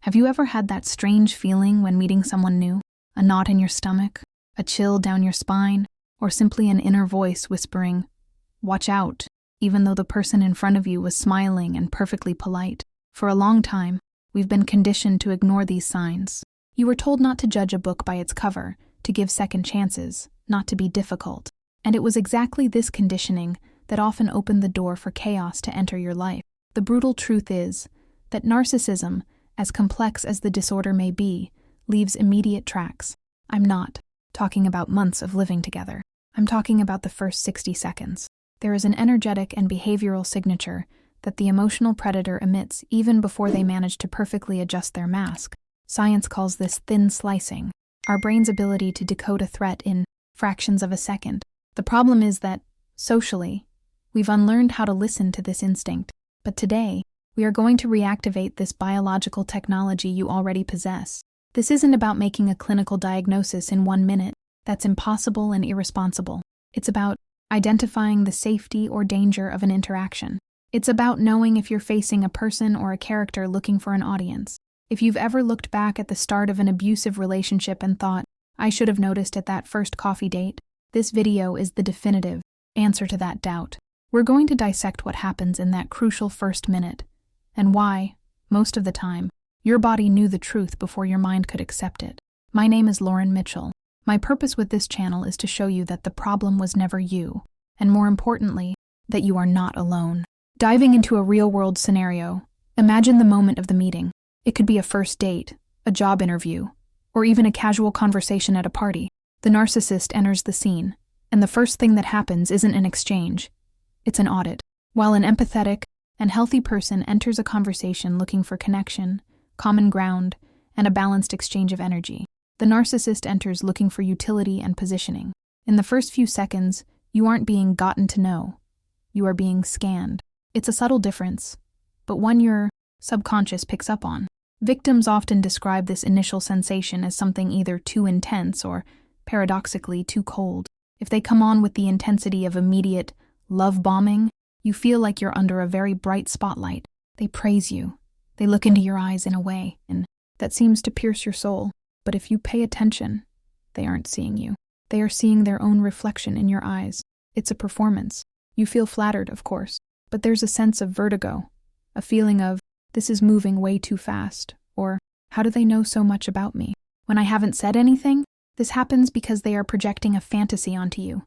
Have you ever had that strange feeling when meeting someone new? A knot in your stomach, a chill down your spine, or simply an inner voice whispering, "Watch out," even though the person in front of you was smiling and perfectly polite? For a long time, we've been conditioned to ignore these signs. You were told not to judge a book by its cover, to give second chances, not to be difficult. And it was exactly this conditioning that often opened the door for chaos to enter your life. The brutal truth is that narcissism, as complex as the disorder may be, leaves immediate tracks. I'm not talking about months of living together. I'm talking about the first 60 seconds. There is an energetic and behavioral signature that the emotional predator emits even before they manage to perfectly adjust their mask. Science calls this thin slicing, our brain's ability to decode a threat in fractions of a second. The problem is that, socially, we've unlearned how to listen to this instinct. But today, we are going to reactivate this biological technology you already possess. This isn't about making a clinical diagnosis in 1 minute. That's impossible and irresponsible. It's about identifying the safety or danger of an interaction. It's about knowing if you're facing a person or a character looking for an audience. If you've ever looked back at the start of an abusive relationship and thought, "I should have noticed at that first coffee date," this video is the definitive answer to that doubt. We're going to dissect what happens in that crucial first minute, and why, most of the time, your body knew the truth before your mind could accept it. My name is Lauren Mitchell. My purpose with this channel is to show you that the problem was never you, and more importantly, that you are not alone. Diving into a real-world scenario, imagine the moment of the meeting. It could be a first date, a job interview, or even a casual conversation at a party. The narcissist enters the scene, and the first thing that happens isn't an exchange. It's an audit. While an empathetic and healthy person enters a conversation looking for connection, common ground, and a balanced exchange of energy, the narcissist enters looking for utility and positioning. In the first few seconds, you aren't being gotten to know. You are being scanned. It's a subtle difference, but one your subconscious picks up on. Victims often describe this initial sensation as something either too intense or, paradoxically, too cold. If they come on with the intensity of immediate love bombing, you feel like you're under a very bright spotlight. They praise you. They look into your eyes in a way, and that seems to pierce your soul. But if you pay attention, they aren't seeing you. They are seeing their own reflection in your eyes. It's a performance. You feel flattered, of course, but there's a sense of vertigo, a feeling of, "This is moving way too fast," or, "How do they know so much about me?" When I haven't said anything, this happens because they are projecting a fantasy onto you,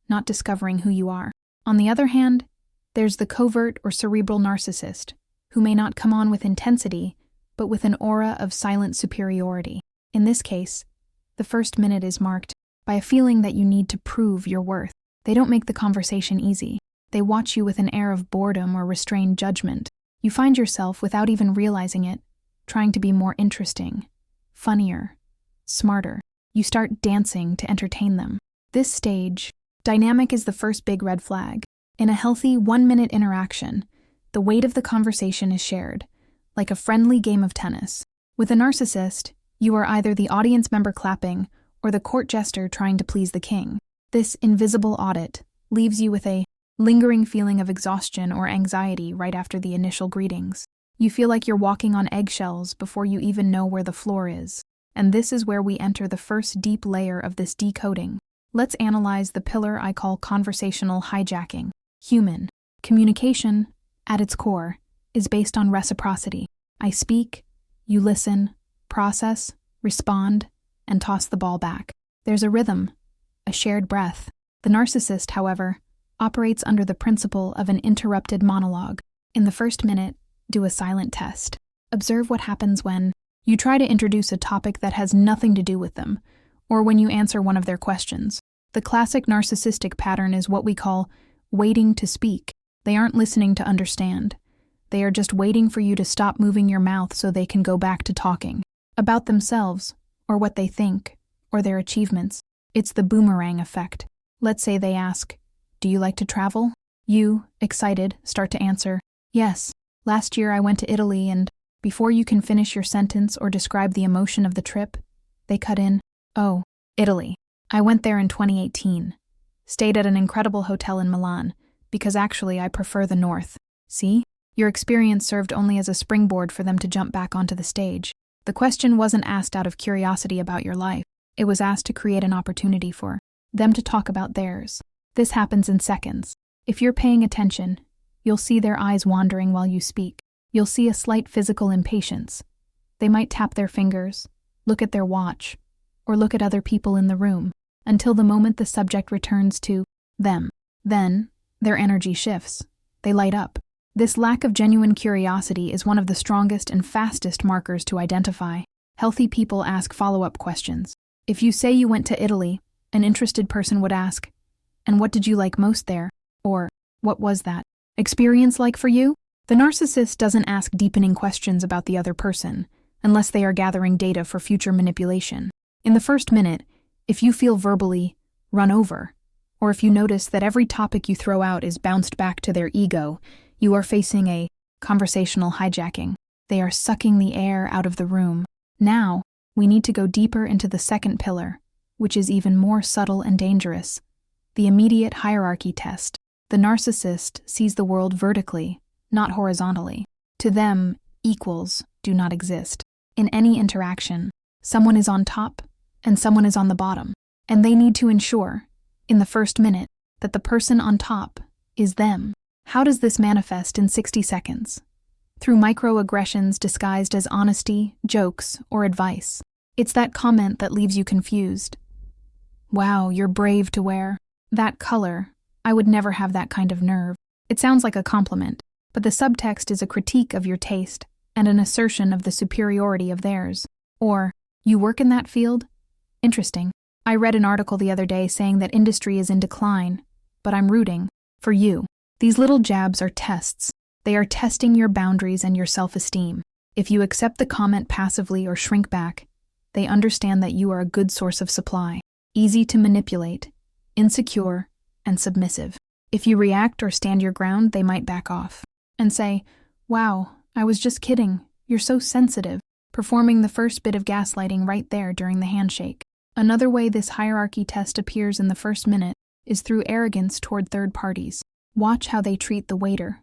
not discovering who you are. On the other hand, there's the covert or cerebral narcissist, who may not come on with intensity, but with an aura of silent superiority. In this case, the first minute is marked by a feeling that you need to prove your worth. They don't make the conversation easy. They watch you with an air of boredom or restrained judgment. You find yourself, without even realizing it, trying to be more interesting, funnier, smarter. You start dancing to entertain them. This stage dynamic is the first big red flag. In a healthy 1-minute interaction, the weight of the conversation is shared, like a friendly game of tennis. With a narcissist, you are either the audience member clapping or the court jester trying to please the king. This invisible audit leaves you with a lingering feeling of exhaustion or anxiety right after the initial greetings. You feel like you're walking on eggshells before you even know where the floor is. And this is where we enter the first deep layer of this decoding. Let's analyze the pillar I call conversational hijacking. Human communication, at its core, is based on reciprocity. I speak, you listen, process, respond, and toss the ball back. There's a rhythm, a shared breath. The narcissist, however, operates under the principle of an interrupted monologue. In the first minute, do a silent test. Observe what happens when you try to introduce a topic that has nothing to do with them, or when you answer one of their questions. The classic narcissistic pattern is what we call waiting to speak. They aren't listening to understand. They are just waiting for you to stop moving your mouth so they can go back to talking about themselves, or what they think, or their achievements. It's the boomerang effect. Let's say they ask, "Do you like to travel?" You, excited, start to answer, "Yes, last year I went to Italy," and before you can finish your sentence or describe the emotion of the trip, they cut in, "Oh, Italy. I went there in 2018. Stayed at an incredible hotel in Milan, because actually I prefer the north." See? Your experience served only as a springboard for them to jump back onto the stage. The question wasn't asked out of curiosity about your life. It was asked to create an opportunity for them to talk about theirs. This happens in seconds. If you're paying attention, you'll see their eyes wandering while you speak. You'll see a slight physical impatience. They might tap their fingers, look at their watch, or look at other people in the room, until the moment the subject returns to them. Then, their energy shifts. They light up. This lack of genuine curiosity is one of the strongest and fastest markers to identify. Healthy people ask follow-up questions. If you say you went to Italy, an interested person would ask, "And what did you like most there?" Or, "What was that experience like for you?" The narcissist doesn't ask deepening questions about the other person, unless they are gathering data for future manipulation. In the first minute, if you feel verbally run over, or if you notice that every topic you throw out is bounced back to their ego, you are facing a conversational hijacking. They are sucking the air out of the room. Now, we need to go deeper into the second pillar, which is even more subtle and dangerous: the immediate hierarchy test. The narcissist sees the world vertically, not horizontally. To them, equals do not exist. In any interaction, someone is on top and someone is on the bottom, and they need to ensure, in the first minute, that the person on top is them. How does this manifest in 60 seconds? Through microaggressions disguised as honesty, jokes, or advice. It's that comment that leaves you confused. "Wow, you're brave to wear that color. I would never have that kind of nerve." It sounds like a compliment, but the subtext is a critique of your taste and an assertion of the superiority of theirs. Or, "You work in that field? Interesting. I read an article the other day saying that industry is in decline, but I'm rooting for you." These little jabs are tests. They are testing your boundaries and your self-esteem. If you accept the comment passively or shrink back, they understand that you are a good source of supply, easy to manipulate, insecure, and submissive. If you react or stand your ground, they might back off and say, "Wow, I was just kidding. You're so sensitive," performing the first bit of gaslighting right there during the handshake. Another way this hierarchy test appears in the first minute is through arrogance toward third parties. Watch how they treat the waiter,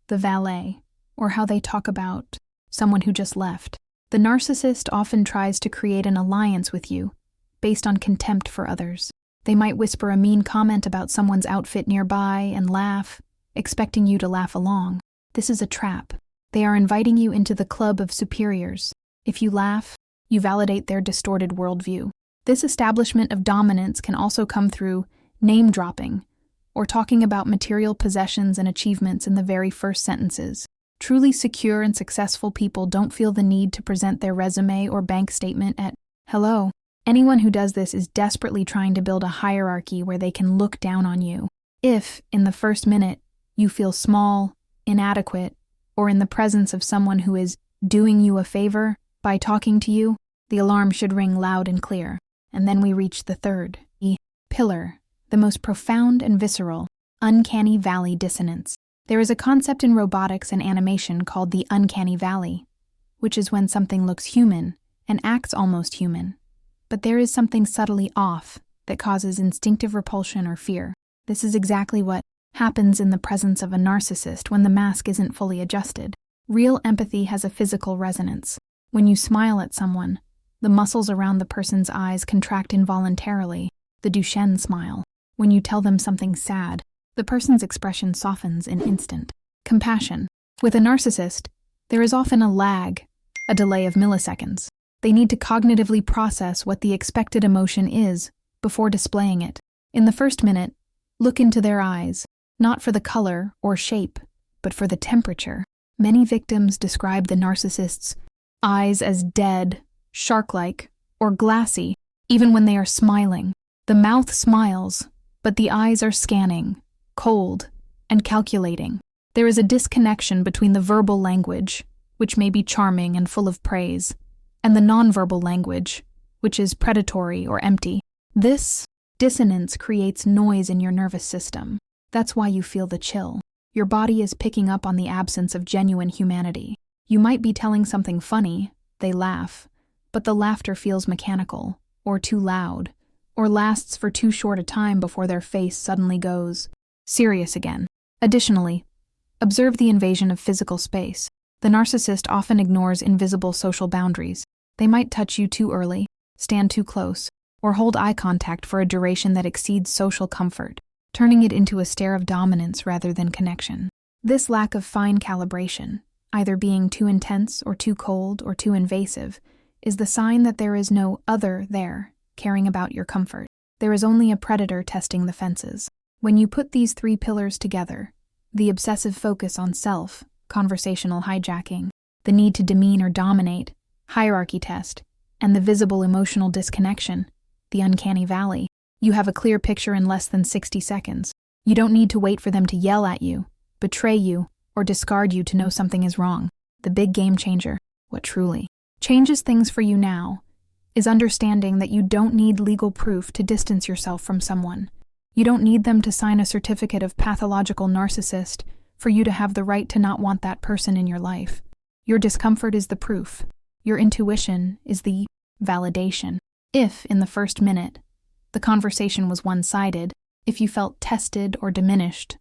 the valet, or how they talk about someone who just left. The narcissist often tries to create an alliance with you based on contempt for others. They might whisper a mean comment about someone's outfit nearby and laugh, expecting you to laugh along. This is a trap. They are inviting you into the club of superiors. If you laugh, you validate their distorted worldview. This establishment of dominance can also come through name-dropping, or talking about material possessions and achievements in the very first sentences. Truly secure and successful people don't feel the need to present their resume or bank statement at hello. Anyone who does this is desperately trying to build a hierarchy where they can look down on you. If, in the first minute, you feel small, inadequate, or in the presence of someone who is doing you a favor by talking to you, the alarm should ring loud and clear. And then we reach the third pillar, the most profound and visceral, uncanny valley dissonance. There is a concept in robotics and animation called the uncanny valley, which is when something looks human and acts almost human, but there is something subtly off that causes instinctive repulsion or fear. This is exactly what happens in the presence of a narcissist when the mask isn't fully adjusted. Real empathy has a physical resonance. When you smile at someone, the muscles around the person's eyes contract involuntarily, the Duchenne smile. When you tell them something sad, the person's expression softens in instant. Compassion. With a narcissist, there is often a lag, a delay of milliseconds. They need to cognitively process what the expected emotion is before displaying it. In the first minute, look into their eyes, not for the color or shape, but for the temperature. Many victims describe the narcissist's eyes as dead, shark-like, or glassy, even when they are smiling. The mouth smiles, but the eyes are scanning, cold, and calculating. There is a disconnection between the verbal language, which may be charming and full of praise, and the nonverbal language, which is predatory or empty. This dissonance creates noise in your nervous system. That's why you feel the chill. Your body is picking up on the absence of genuine humanity. You might be telling something funny, they laugh, but the laughter feels mechanical, or too loud, or lasts for too short a time before their face suddenly goes serious again. Additionally, Observe the invasion of physical space. The narcissist often ignores invisible social boundaries. They might touch you too early, stand too close, or hold eye contact for a duration that exceeds social comfort, turning it into a stare of dominance rather than connection. This lack of fine calibration, either being too intense or too cold or too invasive, is the sign that there is no other there caring about your comfort. There is only a predator testing the fences. When you put these three pillars together, the obsessive focus on self, conversational hijacking, the need to demean or dominate, hierarchy test, and the visible emotional disconnection, the uncanny valley, you have a clear picture in less than 60 seconds. You don't need to wait for them to yell at you, betray you, or discard you to know something is wrong. The big game changer, what truly changes things for you now, is understanding that you don't need legal proof to distance yourself from someone. You don't need them to sign a certificate of pathological narcissist for you to have the right to not want that person in your life. Your discomfort is the proof. Your intuition is the validation. If, in the first minute, the conversation was one-sided, if you felt tested or diminished,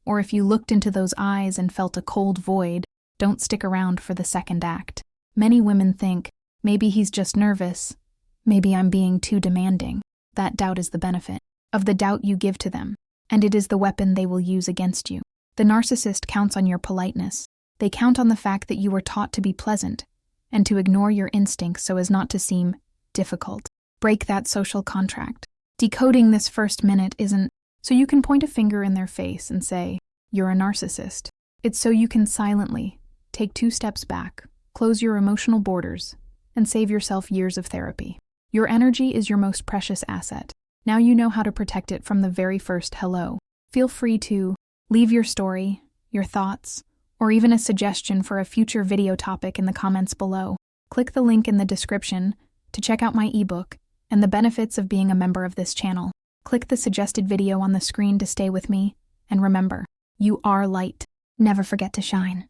or if you looked into those eyes and felt a cold void, don't stick around for the second act. Many women think, maybe he's just nervous, maybe I'm being too demanding. That doubt is the benefit of the doubt you give to them, and it is the weapon they will use against you. The narcissist counts on your politeness. They count on the fact that you were taught to be pleasant and to ignore your instincts so as not to seem difficult. Break that social contract. Decoding this first minute isn't so you can point a finger in their face and say, "You're a narcissist." It's so you can silently take 2 steps back, close your emotional borders, and save yourself years of therapy. Your energy is your most precious asset. Now you know how to protect it from the very first hello. Feel free to leave your story, your thoughts, or even a suggestion for a future video topic in the comments below. Click the link in the description to check out my ebook and the benefits of being a member of this channel. Click the suggested video on the screen to stay with me, and remember, you are light. Never forget to shine.